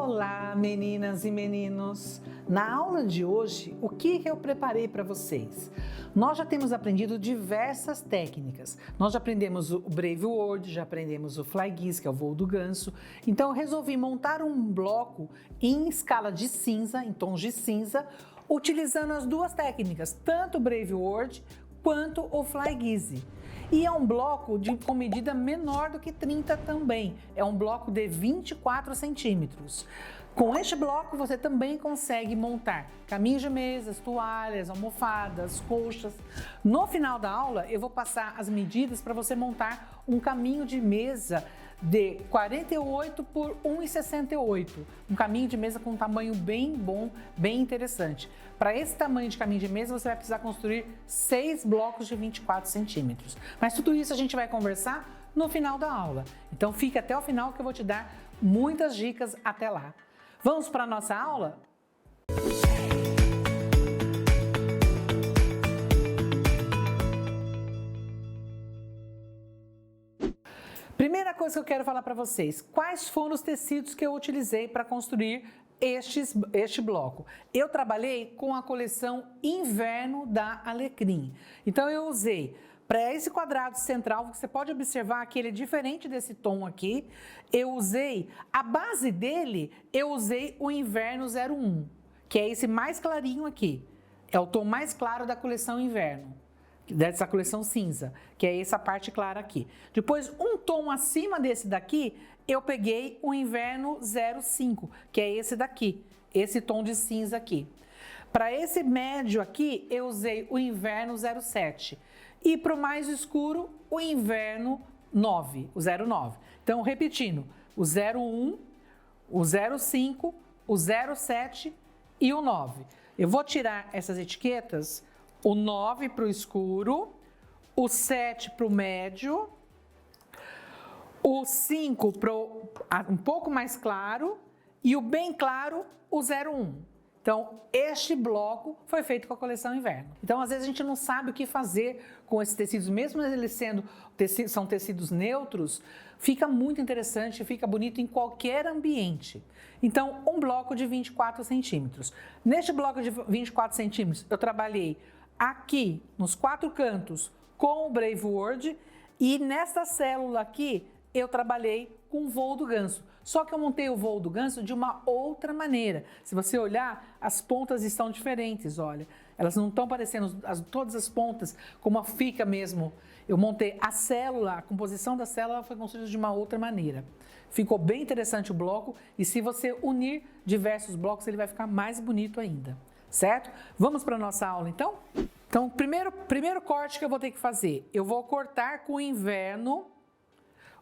Olá, meninas e meninos! Na aula de hoje, o que eu preparei para vocês? Nós já temos aprendido diversas técnicas. Nós já aprendemos o Brave World, já aprendemos o Fly Geese, que é o voo do ganso. Então, eu resolvi montar um bloco em escala de cinza, em tons de cinza, utilizando as duas técnicas, tanto o Brave World quanto o Fly Geese. E é um bloco com medida menor do que 30 também. É um bloco de 24 centímetros. Com este bloco você também consegue montar caminhos de mesas, toalhas, almofadas, colchas. No final da aula eu vou passar as medidas para você montar um caminho de mesa de 48 por 1,68. Um caminho de mesa com um tamanho bem bom, bem interessante. Para esse tamanho de caminho de mesa você vai precisar construir 6 blocos de 24 centímetros. Mas tudo isso a gente vai conversar no final da aula. Então fique até o final que eu vou te dar muitas dicas até lá. Vamos para a nossa aula? Primeira coisa que eu quero falar para vocês, quais foram os tecidos que eu utilizei para construir este bloco? Eu trabalhei com a coleção Inverno da Alecrim. Então eu usei, para esse quadrado central, você pode observar que ele é diferente desse tom aqui, eu usei, a base dele, eu usei o Inverno 01, que é esse mais clarinho aqui, é o tom mais claro da coleção Inverno. Dessa coleção cinza, que é essa parte clara aqui. Depois, um tom acima desse daqui, eu peguei o Inverno 05, que é esse daqui, esse tom de cinza aqui. Para esse médio aqui, eu usei o Inverno 07. E para o mais escuro, o Inverno 9, o 09. Então, repetindo, o 01, o 05, o 07 e o 9. Eu vou tirar essas etiquetas, o 9 para o escuro, o 7 para o médio, o 5 para um pouco mais claro e o bem claro, o 01. Então, este bloco foi feito com a coleção Inverno. Então, às vezes a gente não sabe o que fazer com esses tecidos, mesmo eles são tecidos neutros, fica muito interessante, fica bonito em qualquer ambiente. Então, um bloco de 24 centímetros. Neste bloco de 24 centímetros, eu trabalhei aqui, nos 4 cantos, com o Brave World e nessa célula aqui, eu trabalhei com o voo do ganso. Só que eu montei o voo do ganso de uma outra maneira. Se você olhar, as pontas estão diferentes, olha. Elas não estão parecendo todas as pontas como fica mesmo. Eu montei a célula, a composição da célula foi construída de uma outra maneira. Ficou bem interessante o bloco e se você unir diversos blocos, ele vai ficar mais bonito ainda. Certo? Vamos para a nossa aula, então? Então, primeiro corte que eu vou ter que fazer, eu vou cortar com o Inverno,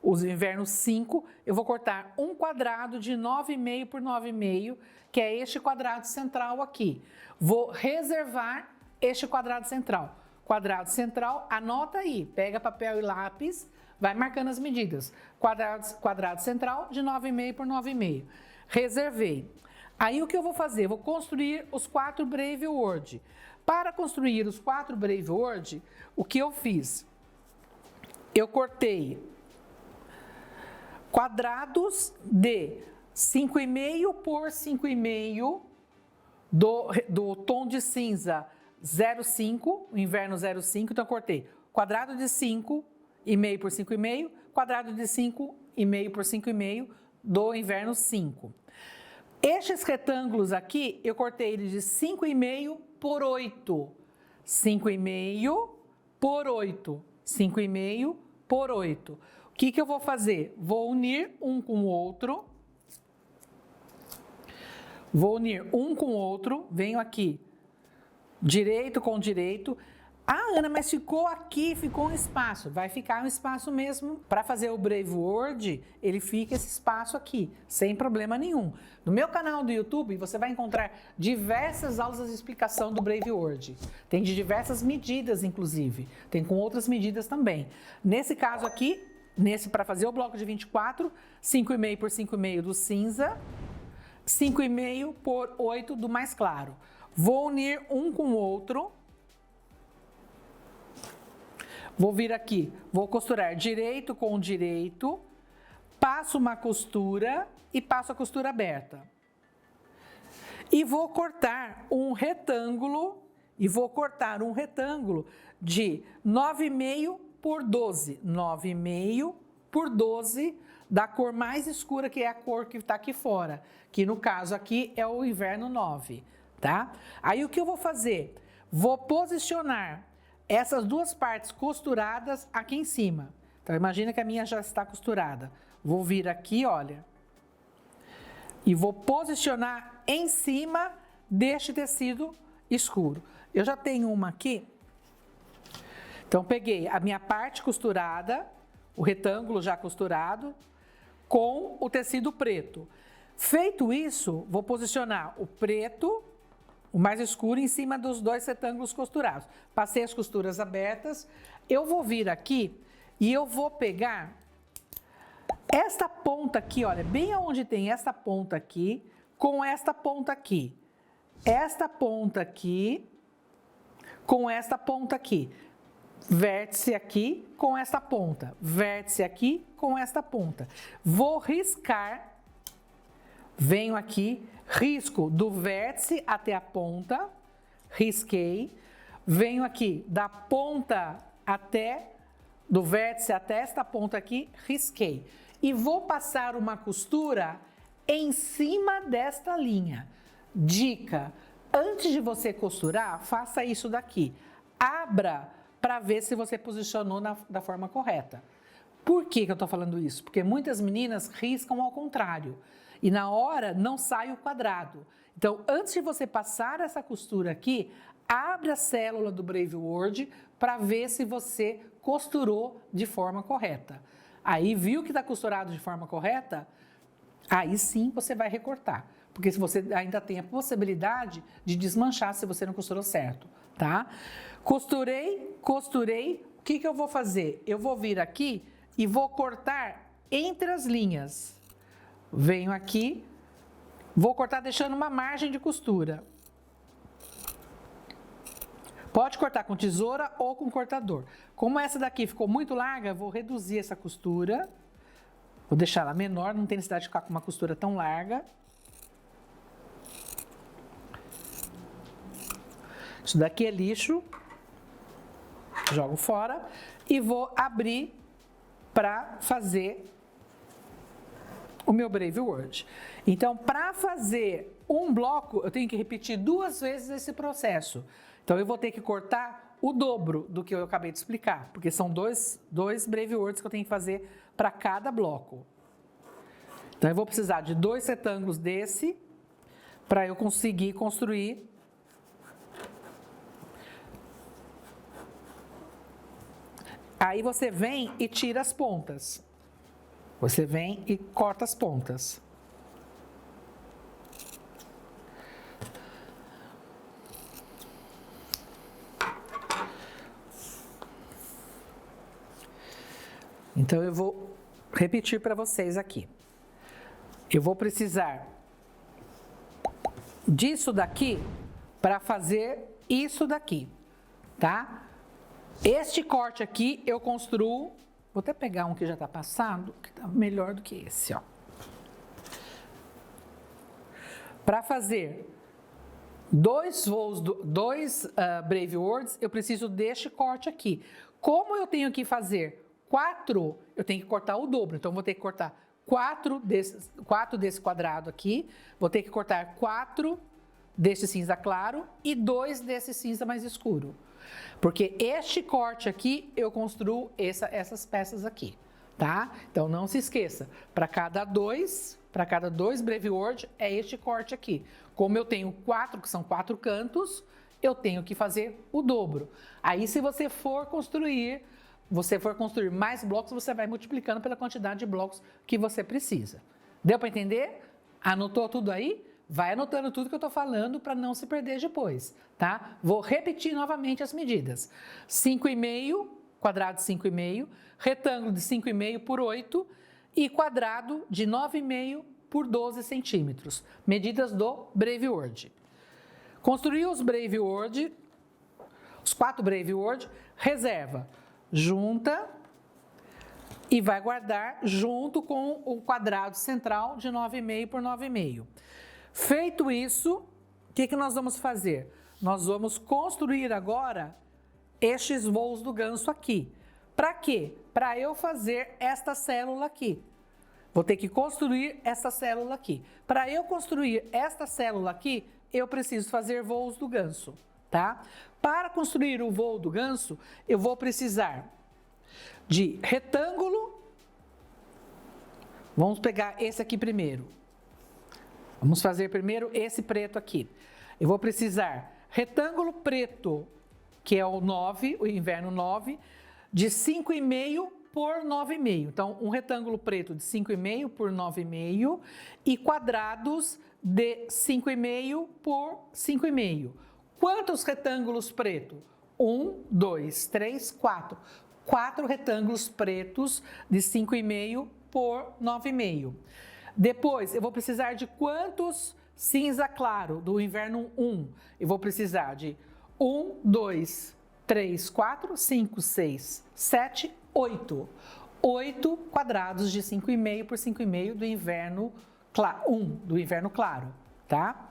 os Inverno 5, eu vou cortar um quadrado de 9,5 por 9,5, que é este quadrado central aqui. Vou reservar este quadrado central. Quadrado central, anota aí, pega papel e lápis, vai marcando as medidas. Quadrado central de 9,5 por 9,5. Reservei. Aí o que eu vou fazer? Vou construir os 4 Brave World. Para construir os 4 Brave World, o que eu fiz? Eu cortei quadrados de 5,5 por 5,5 do tom de cinza 05, o Inverno 05. Então eu cortei quadrado de 5,5 por 5,5, quadrado de 5,5 por 5,5 do Inverno 5. Estes retângulos aqui, eu cortei eles de 5,5 por 8. 5,5 por 8. 5,5 por 8. O que eu vou fazer? Vou unir um com o outro. Vou unir um com o outro. Venho aqui, direito com direito. Ah, Ana, mas ficou aqui, ficou um espaço. Vai ficar um espaço mesmo. Para fazer o Brave World, ele fica esse espaço aqui, sem problema nenhum. No meu canal do YouTube, você vai encontrar diversas aulas de explicação do Brave World. Tem de diversas medidas, inclusive. Tem com outras medidas também. Nesse caso aqui, para fazer o bloco de 24, 5,5 por 5,5 do cinza, 5,5 por 8 do mais claro. Vou unir um com o outro. Vou vir aqui, vou costurar direito com direito. passo uma costura e passo a costura aberta. E vou cortar um retângulo, de 9,5 por 12. 9,5 por 12 da cor mais escura, que é a cor que está aqui fora. Que no caso aqui é o inverno 9, tá? Aí o que eu vou fazer? Vou posicionar essas duas partes costuradas aqui em cima. Então imagina que a minha já está costurada. Vou vir aqui, olha. E vou posicionar em cima deste tecido escuro. Eu já tenho uma aqui. Então, peguei a minha parte costurada, o retângulo já costurado, com o tecido preto. Feito isso, vou posicionar o preto, o mais escuro, em cima dos dois retângulos costurados. Passei as costuras abertas. Eu vou vir aqui e eu vou pegar esta ponta aqui, olha, bem aonde tem esta ponta aqui, com esta ponta aqui. Esta ponta aqui, com esta ponta aqui. Vértice aqui com esta ponta. Vértice aqui com esta ponta. Vou riscar. Venho aqui, risco do vértice até a ponta. Risquei. Venho aqui da ponta do vértice até esta ponta aqui, risquei. E vou passar uma costura em cima desta linha. Dica: antes de você costurar, faça isso daqui. Abra para ver se você posicionou da forma correta. Por que eu estou falando isso? Porque muitas meninas riscam ao contrário. E na hora não sai o quadrado. Então, antes de você passar essa costura aqui, abre a célula do Brave Word para ver se você costurou de forma correta. Aí, viu que está costurado de forma correta? Aí sim você vai recortar. Porque você ainda tem a possibilidade de desmanchar se você não costurou certo, tá? Costurei. O que eu vou fazer? Eu vou vir aqui e vou cortar entre as linhas. Venho aqui, vou cortar deixando uma margem de costura. Pode cortar com tesoura ou com cortador. Como essa daqui ficou muito larga, eu vou reduzir essa costura. Vou deixar ela menor, não tem necessidade de ficar com uma costura tão larga. Isso daqui é lixo. Jogo fora. E vou abrir para fazer o meu Brave Word. Então, para fazer um bloco, eu tenho que repetir 2 vezes esse processo. Então, eu vou ter que cortar o dobro do que eu acabei de explicar, porque são dois Brave Words que eu tenho que fazer para cada bloco. Então, eu vou precisar de 2 retângulos desse para eu conseguir construir Aí você vem e tira as pontas. Você vem e corta as pontas. Então eu vou repetir para vocês aqui. Eu vou precisar disso daqui para fazer isso daqui, tá? Este corte aqui eu construo, vou até pegar um que já está passado, que está melhor do que esse, ó. Para fazer dois Brave Words, eu preciso deste corte aqui. Como eu tenho que fazer 4, eu tenho que cortar o dobro, então vou ter que cortar 4 desse quadrado aqui, vou ter que cortar 4 desse cinza claro e 2 desse cinza mais escuro. Porque este corte aqui, eu construo essas peças aqui, tá? Então, não se esqueça, para cada dois Brave Word, é este corte aqui. Como eu tenho 4, que são 4 cantos, eu tenho que fazer o dobro. Aí, se você for construir mais blocos, você vai multiplicando pela quantidade de blocos que você precisa. Deu para entender? Anotou tudo aí? Vai anotando tudo que eu estou falando para não se perder depois, tá? Vou repetir novamente as medidas. 5,5, quadrado de 5,5, retângulo de 5,5 por 8 e quadrado de 9,5 por 12 centímetros. Medidas do Brave Word. Construir os Brave Word, os 4 Brave Word, reserva. Junta, e vai guardar junto com o quadrado central de 9,5 por 9,5. Feito isso, o que nós vamos fazer? Nós vamos construir agora estes voos do ganso aqui. Para quê? Para eu fazer esta célula aqui. Vou ter que construir essa célula aqui. Para eu construir esta célula aqui, eu preciso fazer voos do ganso, tá? Para construir o voo do ganso, eu vou precisar de retângulo. Vamos pegar esse aqui primeiro. Vamos fazer primeiro esse preto aqui. Eu vou precisar retângulo preto, que é o 9, o inverno 9, de 5,5 por 9,5. Então, um retângulo preto de 5,5 por 9,5 e quadrados de 5,5 por 5,5. Quantos retângulos pretos? 1, 2, 3, 4. 4 retângulos pretos de 5,5 por 9,5. Depois, eu vou precisar de quantos cinza claro do inverno 1? Eu vou precisar de 1, 2, 3, 4, 5, 6, 7, 8. 8 quadrados de 5,5 por 5,5 do inverno 1, do inverno claro, tá?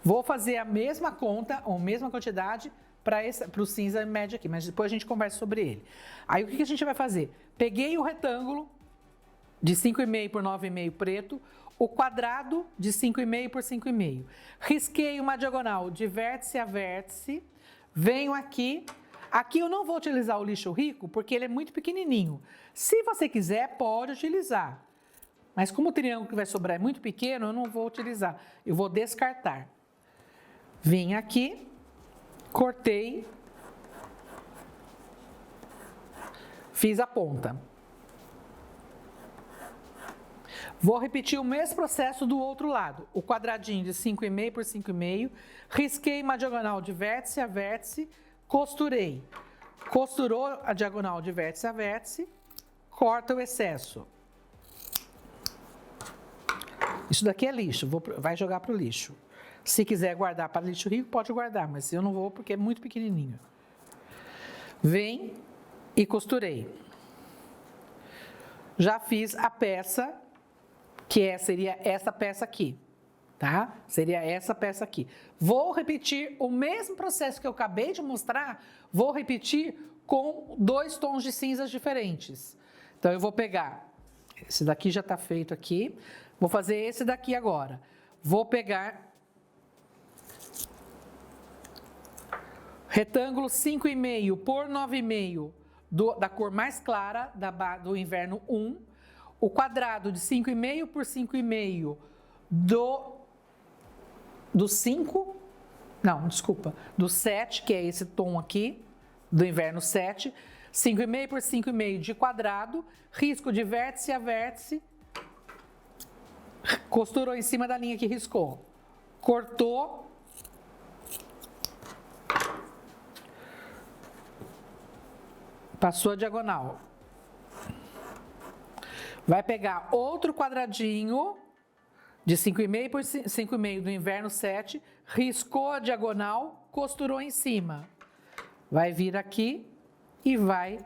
Vou fazer a mesma conta, ou a mesma quantidade para o cinza médio aqui, mas depois a gente conversa sobre ele. Aí o que a gente vai fazer? Peguei o retângulo de 5,5 por 9,5 preto, o quadrado de 5,5 por 5,5. Risquei uma diagonal de vértice a vértice, venho aqui. Aqui eu não vou utilizar o lixo rico, porque ele é muito pequenininho. Se você quiser, pode utilizar. Mas como o triângulo que vai sobrar é muito pequeno, eu não vou utilizar. Eu vou descartar. Vim aqui, cortei, fiz a ponta. Vou repetir o mesmo processo do outro lado. O quadradinho de 5,5 por 5,5, risquei uma diagonal de vértice a vértice, costurei. Costurou a diagonal de vértice a vértice, corta o excesso. Isso daqui é lixo, vai jogar para o lixo. Se quiser guardar para lixo rico, pode guardar, mas eu não vou porque é muito pequenininho. Vem e costurei. Já fiz a peça, que seria essa peça aqui, tá? Seria essa peça aqui. Vou repetir o mesmo processo que eu acabei de mostrar, vou repetir com 2 tons de cinzas diferentes. Então, eu vou pegar, esse daqui já está feito aqui, vou fazer esse daqui agora. Vou pegar retângulo 5,5 por 9,5 da cor mais clara do inverno 1, o quadrado de 5,5 por 5,5 do 5, não, desculpa, do 7, que é esse tom aqui, do inverno 7, 5,5 por 5,5 de quadrado, risco de vértice a vértice, costurou em cima da linha que riscou, cortou, passou a diagonal. Vai pegar outro quadradinho de 5,5 por 5,5 do inverno 7, riscou a diagonal, costurou em cima. Vai vir aqui e vai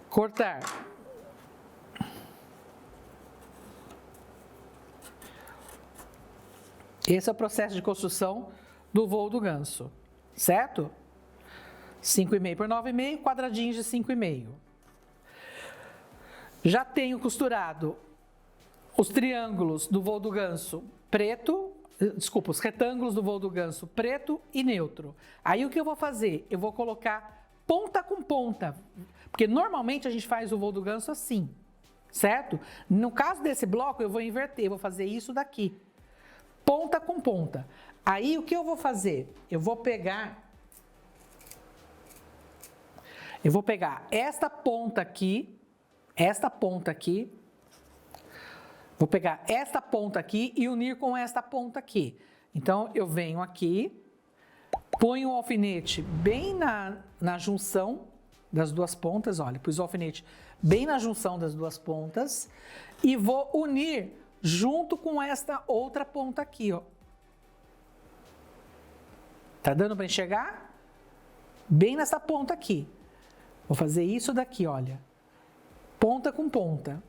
cortar. Esse é o processo de construção do voo do ganso, certo? 5,5 por 9,5, quadradinhos de 5,5. Já tenho costurado os triângulos do voo do ganso preto, desculpa, os retângulos do voo do ganso preto e neutro. Aí o que eu vou fazer? Eu vou colocar ponta com ponta, porque normalmente a gente faz o voo do ganso assim, certo? No caso desse bloco eu vou inverter, vou fazer isso daqui, ponta com ponta. Aí o que eu vou fazer? Eu vou pegar esta ponta aqui, vou pegar esta ponta aqui e unir com esta ponta aqui. Então, eu venho aqui, ponho o alfinete bem na junção das duas pontas, olha, pus o alfinete bem na junção das duas pontas e vou unir junto com esta outra ponta aqui, ó. Tá dando para enxergar? Bem nessa ponta aqui. Vou fazer isso daqui, olha. Ponta com ponta.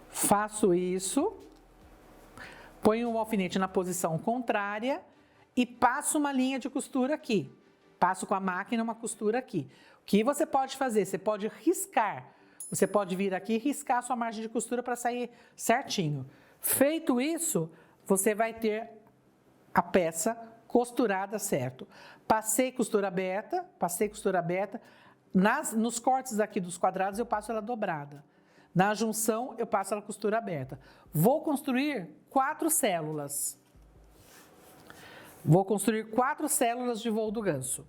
Faço isso. Ponho o alfinete na posição contrária e passo uma linha de costura aqui. Passo com a máquina uma costura aqui. O que você pode fazer? Você pode riscar. Você pode vir aqui e riscar a sua margem de costura para sair certinho. Feito isso, você vai ter a peça costurada certo. Passei costura aberta. Nos cortes aqui dos quadrados eu passo ela dobrada. Na junção eu passo ela costura aberta. Vou construir 4 células. Vou construir 4 células de voo do ganso.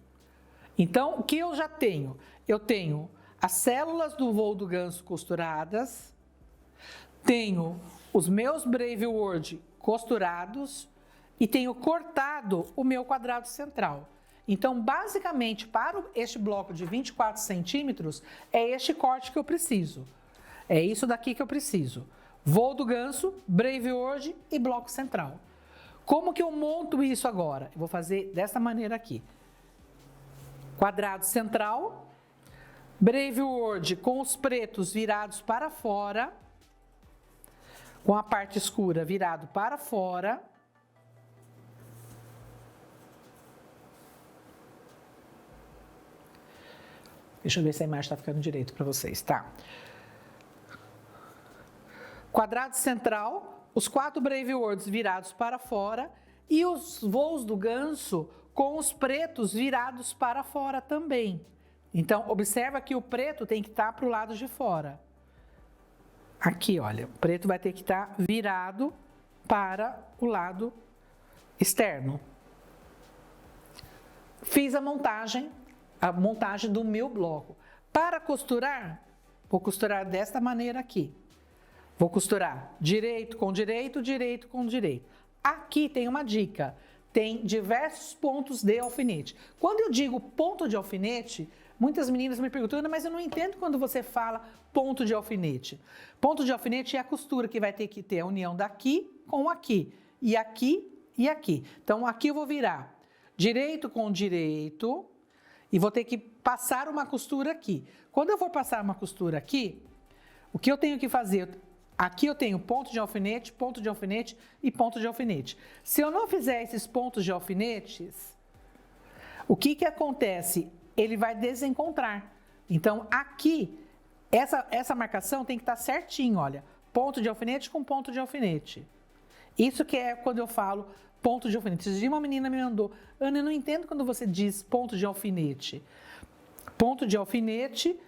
Então, o que eu já tenho? Eu tenho as células do voo do ganso costuradas, tenho os meus Brave Word costurados e tenho cortado o meu quadrado central. Então, basicamente, para este bloco de 24 centímetros, é este corte que eu preciso. É isso daqui que eu preciso. Voo do ganso, Brave Word e bloco central. Como que eu monto isso agora? Eu vou fazer dessa maneira aqui. Quadrado central, Brave Word com os pretos virados para fora, com a parte escura virado para fora. Deixa eu ver se a imagem está ficando direito para vocês, tá? Quadrado central, os 4 Brave Words virados para fora e os voos do ganso com os pretos virados para fora também. Então, observa que o preto tem que estar para o lado de fora. Aqui, olha, o preto vai ter que estar virado para o lado externo. Fiz a montagem do meu bloco. Para costurar, vou costurar desta maneira aqui. Vou costurar direito com direito, direito com direito. Aqui tem uma dica, tem diversos pontos de alfinete. Quando eu digo ponto de alfinete, muitas meninas me perguntam, mas eu não entendo quando você fala ponto de alfinete. Ponto de alfinete é a costura que vai ter que ter a união daqui com aqui, e aqui e aqui. Então, aqui eu vou virar direito com direito e vou ter que passar uma costura aqui. Quando eu for passar uma costura aqui, o que eu tenho que fazer? Aqui eu tenho ponto de alfinete e ponto de alfinete. Se eu não fizer esses pontos de alfinetes, o que que acontece? Ele vai desencontrar. Então, aqui, essa marcação tem que estar certinho, olha. Ponto de alfinete com ponto de alfinete. Isso que é quando eu falo ponto de alfinete. Esses dias uma menina me mandou, Ana, eu não entendo quando você diz ponto de alfinete. Ponto de alfinete,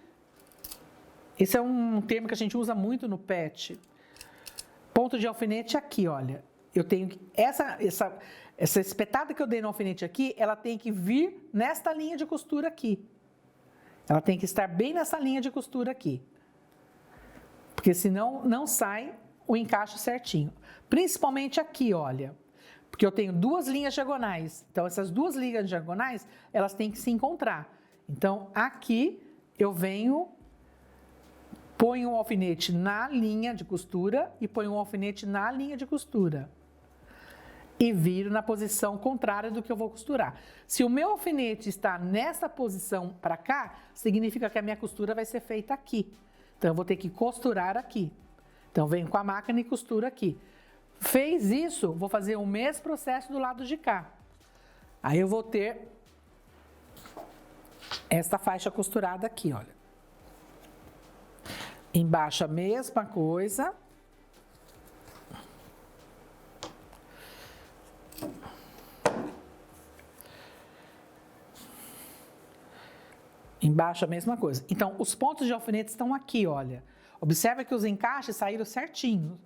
esse é um termo que a gente usa muito no PET. Ponto de alfinete aqui, olha. Eu tenho que, essa espetada que eu dei no alfinete aqui, ela tem que vir nesta linha de costura aqui. Ela tem que estar bem nessa linha de costura aqui. Porque senão não sai o encaixe certinho. Principalmente aqui, olha. Porque eu tenho 2 linhas diagonais. Então, essas 2 linhas diagonais, elas têm que se encontrar. Então, aqui eu venho, ponho um alfinete na linha de costura e ponho um alfinete na linha de costura. E viro na posição contrária do que eu vou costurar. Se o meu alfinete está nessa posição para cá, significa que a minha costura vai ser feita aqui. Então, eu vou ter que costurar aqui. Então, venho com a máquina e costuro aqui. Fez isso, vou fazer o mesmo processo do lado de cá. Aí eu vou ter esta faixa costurada aqui, olha. Embaixo a mesma coisa. Embaixo a mesma coisa. Então, os pontos de alfinete estão aqui, olha. Observa que os encaixes saíram certinhos.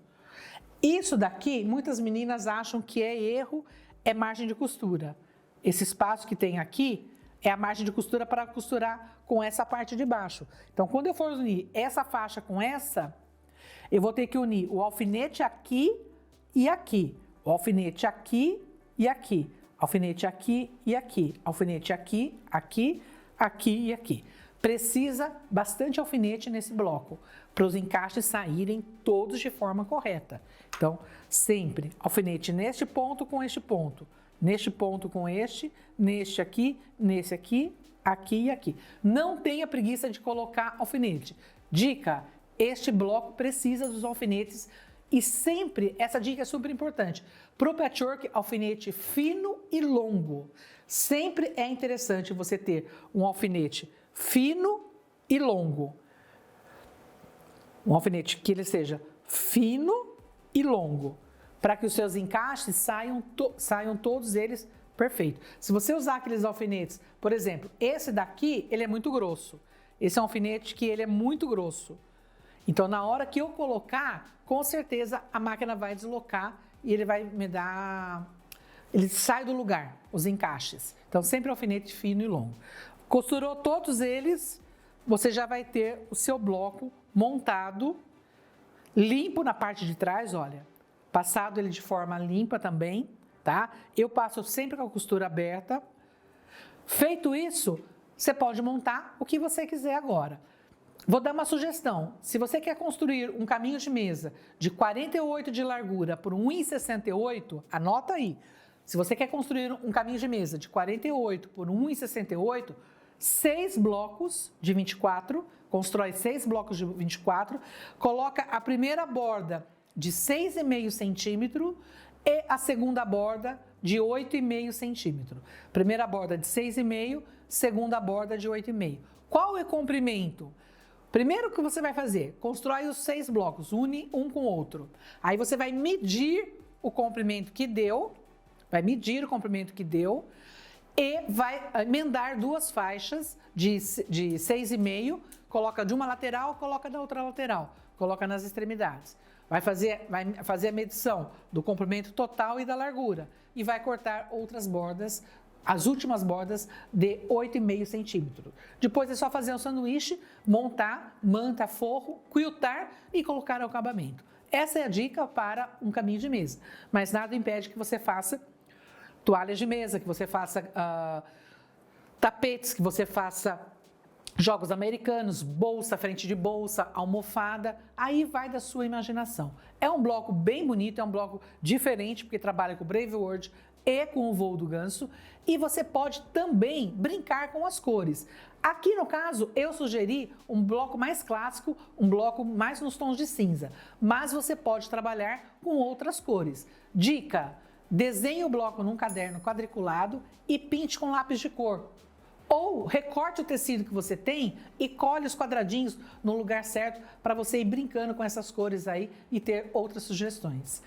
Isso daqui, muitas meninas acham que é erro, é margem de costura. Esse espaço que tem aqui é a margem de costura para costurar com essa parte de baixo. Então, quando eu for unir essa faixa com essa, eu vou ter que unir o alfinete aqui e aqui. O alfinete aqui e aqui. Alfinete aqui e aqui. Alfinete aqui, aqui, aqui e aqui. Precisa bastante alfinete nesse bloco, para os encaixes saírem todos de forma correta. Então, sempre alfinete neste ponto com este ponto, neste ponto com este, neste aqui, nesse aqui aqui e aqui. Não tenha preguiça de colocar alfinete. Dica, este bloco precisa dos alfinetes e sempre, essa dica é super importante, pro patchwork, alfinete fino e longo. Sempre é interessante você ter um alfinete fino e longo. Um alfinete que ele seja fino e longo, para que os seus encaixes saiam todos eles perfeitos. Se você usar aqueles alfinetes, por exemplo, esse daqui, ele é muito grosso. Esse é um alfinete que ele é muito grosso. Então, na hora que eu colocar, com certeza a máquina vai deslocar e ele vai me dar... Ele sai do lugar, os encaixes. Então, sempre alfinete fino e longo. Costurou todos eles, você já vai ter o seu bloco montado, limpo na parte de trás, olha. Passado ele de forma limpa também, tá? Eu passo sempre com a costura aberta. Feito isso, você pode montar o que você quiser agora. Vou dar uma sugestão. Se você quer construir um caminho de mesa de 48 de largura por 1,68, anota aí. Se você quer construir um caminho de mesa de 48 por 1,68, 6 blocos de 24, constrói 6 blocos de 24, coloca a primeira borda de 6,5 centímetro e a segunda borda de 8,5 centímetro. Primeira borda de 6,5, segunda borda de 8,5. Qual é o comprimento? Primeiro que você vai fazer, constrói os 6 blocos, une um com o outro. Aí você vai medir o comprimento que deu, e vai emendar 2 faixas de 6,5, coloca de uma lateral, coloca da outra lateral, coloca nas extremidades. Vai fazer a medição do comprimento total e da largura e vai cortar outras bordas, as últimas bordas de 8,5 centímetros. Depois é só fazer um sanduíche, montar, manta, forro, quiltar e colocar o acabamento. Essa é a dica para um caminho de mesa, mas nada impede que você faça toalhas de mesa, que você faça tapetes, que você faça jogos americanos, bolsa, frente de bolsa, almofada, aí vai da sua imaginação. É um bloco bem bonito, é um bloco diferente, porque trabalha com o Brave World e com o voo do ganso, e você pode também brincar com as cores. Aqui no caso, eu sugeri um bloco mais clássico, um bloco mais nos tons de cinza, mas você pode trabalhar com outras cores. Dica: desenhe o bloco num caderno quadriculado e pinte com lápis de cor. Ou recorte o tecido que você tem e colhe os quadradinhos no lugar certo para você ir brincando com essas cores aí e ter outras sugestões.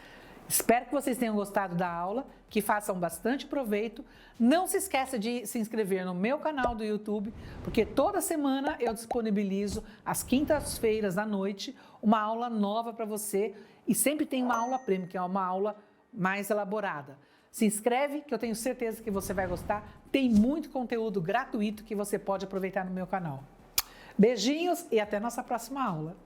Espero que vocês tenham gostado da aula, que façam bastante proveito. Não se esqueça de se inscrever no meu canal do YouTube, porque toda semana eu disponibilizo às quintas-feiras à noite uma aula nova para você e sempre tem uma aula premium, que é uma aula mais elaborada. Se inscreve, que eu tenho certeza que você vai gostar. Tem muito conteúdo gratuito que você pode aproveitar no meu canal. Beijinhos e até nossa próxima aula.